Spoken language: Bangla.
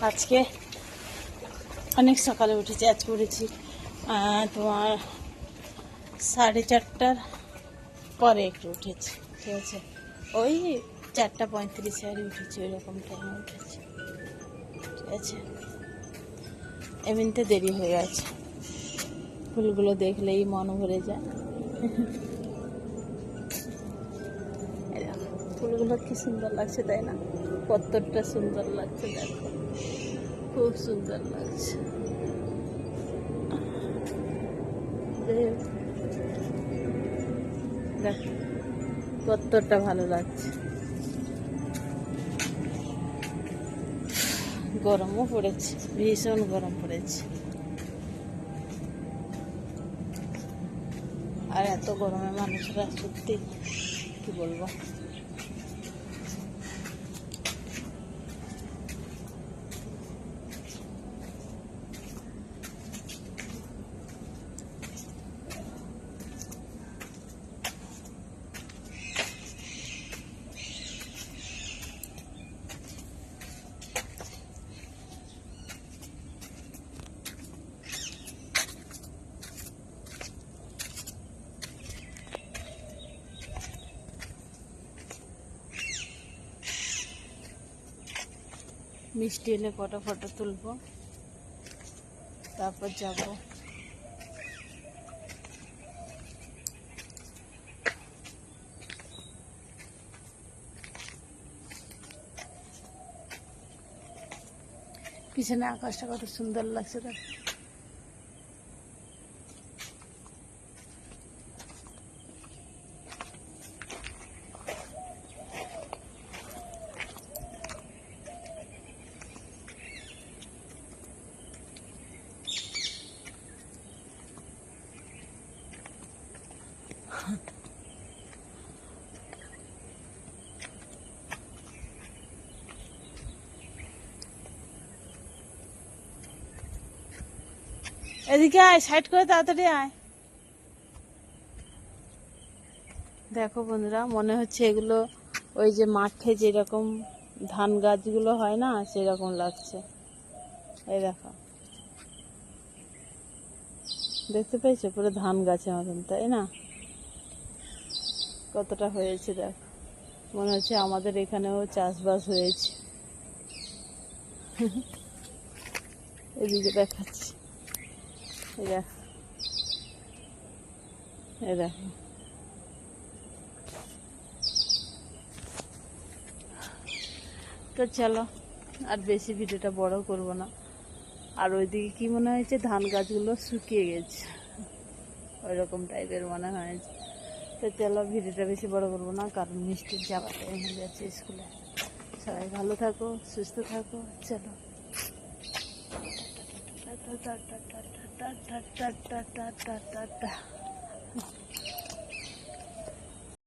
আজকে অনেক সকালে উঠেছি, আজকে উঠেছি তোমার 4:30টার পরে একটু উঠেছি, ঠিক আছে, ওই 4:35 উঠেছি, ওই রকম টাইমে উঠেছি, ঠিক আছে। এমনিতে দেরি হয়ে গেছে, ফুলগুলো দেখলেই মন ভরে যায়। ফুলগুলো কি সুন্দর লাগছে, তাই না? কতটা সুন্দর লাগছে, দেখো, খুব সুন্দর লাগছে। দেখো কতটা ভালো লাগছে। গরমও পড়েছে, ভীষণ গরম পড়েছে। আর এত গরমে মানুষরা সত্যি কি বলবো। মিষ্টি এলে কটা ফটো তুলবো, তারপর যাব। পিছনে আকাশটা কত সুন্দর লাগছে, দেখ। এদিকে আয়, সাইড করে তাড়াতাড়ি আয়। দেখো বন্ধুরা, মনে হচ্ছে এগুলো ওই যে মাঠে যেরকম ধান গাছগুলো হয় না, সেরকম লাগছে। এই দেখো, দেখতে পেয়েছো? পুরো ধান গাছের মতন, তাই না? কতটা হয়েছে দেখো, মনে হচ্ছে আমাদের এখানেও চাষবাস হয়েছে। এদিকে দেখাচ্ছি, এই দেখো, এই দেখো। তো চলো, আর বেশি ভিডিওটা বড় করব না। আর ওইদিকে কি মনে হয়েছে, ধান গাছগুলো শুকিয়ে গেছে, ওই রকম টাইপের মনে হয়েছে। তো চলো, ভিডিওটা বেশি বড় করবো না, কারণ মিষ্টির যাওয়ার টাইম হয়ে যাচ্ছে স্কুলে। সবাই ভালো থাকো, সুস্থ থাকো, চলো। Tata tata tata tata tata tata tata.